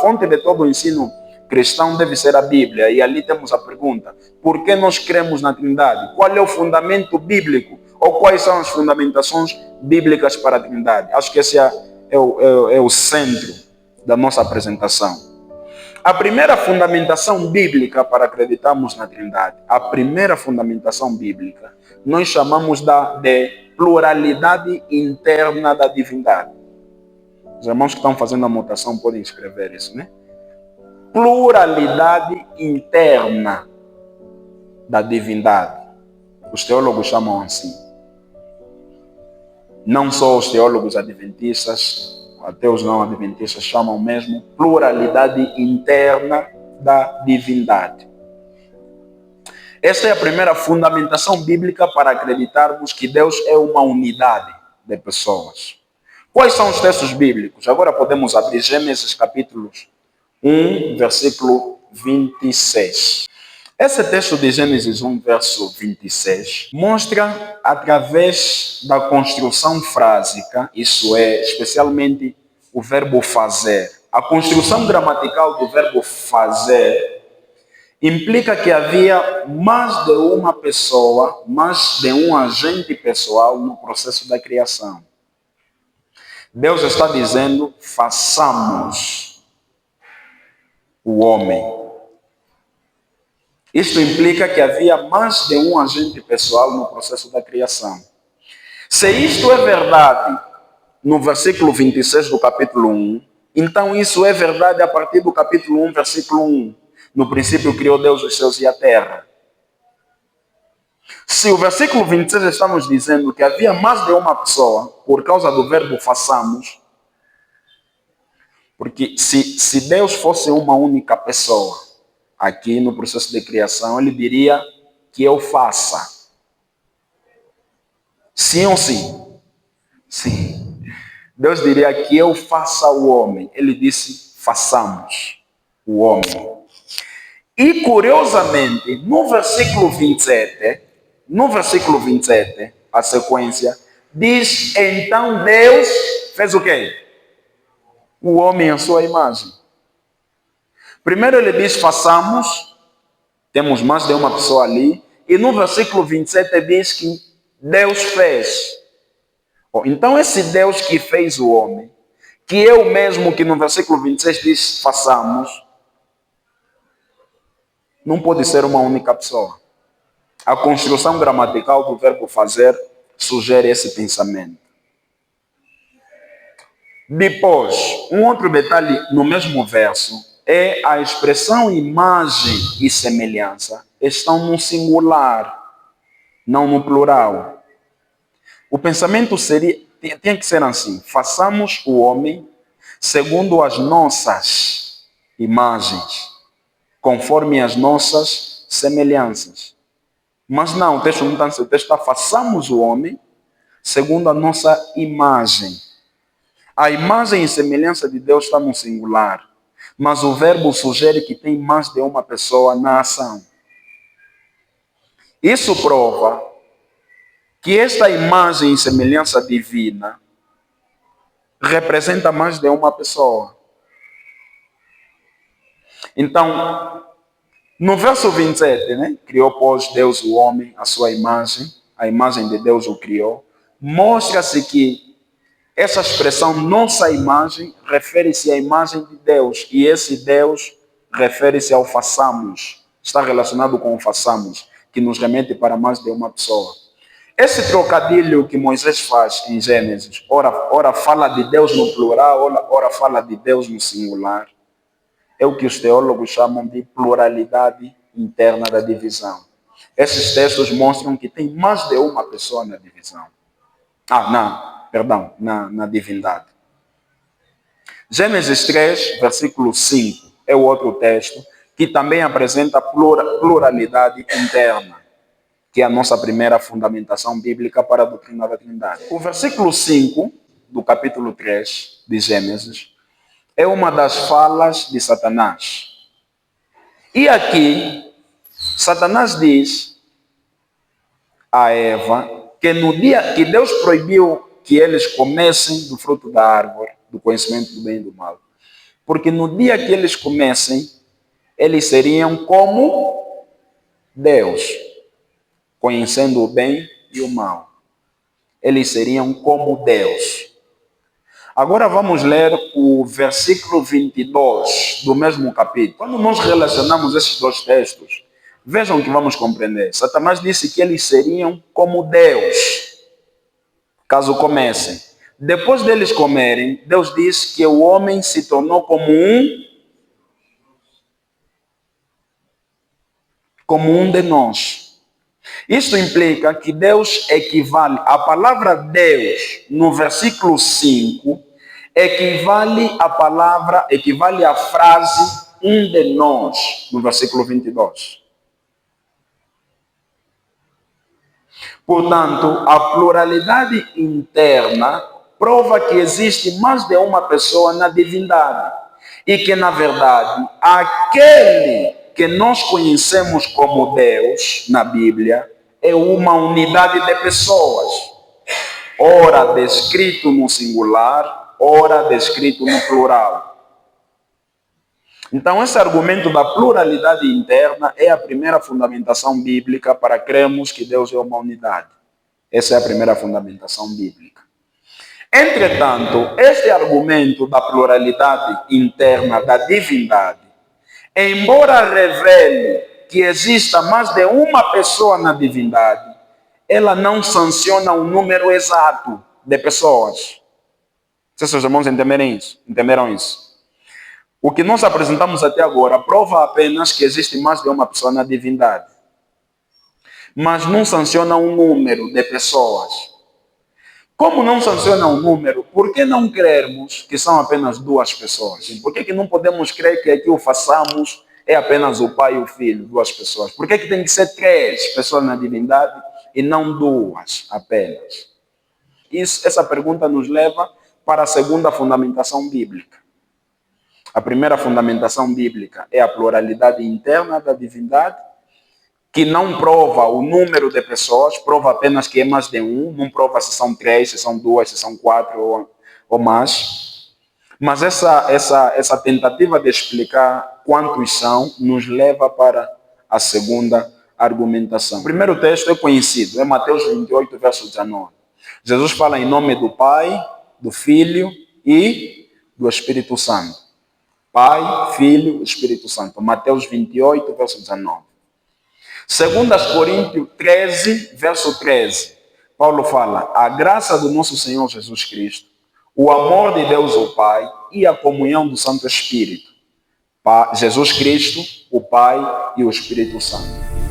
fonte de todo o ensino cristão deve ser a Bíblia. E ali temos a pergunta: por que nós cremos na Trindade? Qual é o fundamento bíblico? Ou quais são as fundamentações bíblicas para a Trindade? Acho que esse é o centro da nossa apresentação. A primeira fundamentação bíblica para acreditarmos na Trindade, a primeira fundamentação bíblica, nós chamamos de pluralidade interna da divindade. Os irmãos que estão fazendo a anotação podem escrever isso, né? Pluralidade interna da divindade. Os teólogos chamam assim. Não só os teólogos adventistas, até os não adventistas chamam mesmo pluralidade interna da divindade. Esta é a primeira fundamentação bíblica para acreditarmos que Deus é uma unidade de pessoas. Quais são os textos bíblicos? Agora podemos abrir Gênesis capítulo 1, versículo 26. Esse texto de Gênesis 1, verso 26, mostra através da construção frásica, isso é, especialmente o verbo fazer. A construção gramatical do verbo fazer implica que havia mais de uma pessoa, mais de um agente pessoal no processo da criação. Deus está dizendo: façamos o homem. Isto implica que havia mais de um agente pessoal no processo da criação. Se isto é verdade no versículo 26 do capítulo 1, então isso é verdade a partir do capítulo 1, versículo 1. No princípio criou Deus os céus e a terra. Se o versículo 26 está nos dizendo que havia mais de uma pessoa, por causa do verbo façamos, porque se Deus fosse uma única pessoa, aqui no processo de criação, ele diria que eu faça. Sim ou sim? Sim. Deus diria que eu faça o homem. Ele disse: façamos o homem. E curiosamente, no versículo 27, a sequência, diz: então Deus fez o quê? O homem à sua imagem. Primeiro ele diz: façamos, temos mais de uma pessoa ali, e no versículo 27 diz que Deus fez. Então esse Deus que fez o homem, que eu mesmo que no versículo 26 diz façamos, não pode ser uma única pessoa. A construção gramatical do verbo fazer sugere esse pensamento. Depois, um outro detalhe no mesmo verso é a expressão imagem e semelhança estão no singular, não no plural. O pensamento tem que ser assim: façamos o homem segundo as nossas imagens, conforme as nossas semelhanças. Mas não, o texto não está assim. O texto está: façamos o homem segundo a nossa imagem. A imagem e semelhança de Deus está no singular, mas o verbo sugere que tem mais de uma pessoa na ação. Isso prova que esta imagem e semelhança divina representa mais de uma pessoa. Então, no verso 27, né? Criou, pois, Deus o homem, a sua imagem, a imagem de Deus o criou. Mostra-se que essa expressão nossa imagem refere-se à imagem de Deus, e esse Deus refere-se ao façamos, está relacionado com o façamos, que nos remete para mais de uma pessoa. Esse trocadilho que Moisés faz em Gênesis, ora fala de Deus no plural, ora fala de Deus no singular, é o que os teólogos chamam de pluralidade interna da divisão. Esses textos mostram que tem mais de uma pessoa na divisão. Na divindade. Gênesis 3, versículo 5, é o outro texto que também apresenta pluralidade interna, que é a nossa primeira fundamentação bíblica para a doutrina da Trindade. O versículo 5 do capítulo 3 de Gênesis é uma das falas de Satanás. E aqui, Satanás diz a Eva que no dia que Deus proibiu que eles comessem do fruto da árvore, do conhecimento do bem e do mal, Porque no dia que eles comessem, eles seriam como Deus, conhecendo o bem e o mal. Eles seriam como Deus. Agora vamos ler o versículo 22 do mesmo capítulo. Quando nós relacionamos esses dois textos, vejam que vamos compreender. Satanás disse que eles seriam como Deus, caso comessem. Depois deles comerem, Deus diz que o homem se tornou como um de nós. Isso implica que Deus equivale, a palavra Deus, no versículo 5, equivale à frase um de nós, no versículo 22. Portanto, a pluralidade interna prova que existe mais de uma pessoa na divindade e que, na verdade, aquele que nós conhecemos como Deus na Bíblia é uma unidade de pessoas, ora descrito no singular, ora descrito no plural. Então, esse argumento da pluralidade interna é a primeira fundamentação bíblica para crermos que Deus é uma unidade. Essa é a primeira fundamentação bíblica. Entretanto, este argumento da pluralidade interna da divindade, embora revele que exista mais de uma pessoa na divindade, ela não sanciona um número exato de pessoas. Se seus irmãos entenderam isso? O que nós apresentamos até agora prova apenas que existe mais de uma pessoa na divindade, mas não sanciona um número de pessoas. Como não sanciona um número, por que não crermos que são apenas duas pessoas? Por que não podemos crer que aqui o façamos é apenas o pai e o filho, duas pessoas? Por que tem que ser três pessoas na divindade e não duas apenas? Essa pergunta nos leva para a segunda fundamentação bíblica. A primeira fundamentação bíblica é a pluralidade interna da divindade, que não prova o número de pessoas, prova apenas que é mais de um, não prova se são três, se são duas, se são quatro ou mais. Mas essa tentativa de explicar quantos são nos leva para a segunda argumentação. O primeiro texto é conhecido, é Mateus 28, verso 19. Jesus fala em nome do Pai, do Filho e do Espírito Santo. Pai, Filho, Espírito Santo. Mateus 28, verso 19. 2 Coríntios 13, verso 13. Paulo fala: a graça do nosso Senhor Jesus Cristo, o amor de Deus o Pai e a comunhão do Santo Espírito. Jesus Cristo, o Pai e o Espírito Santo.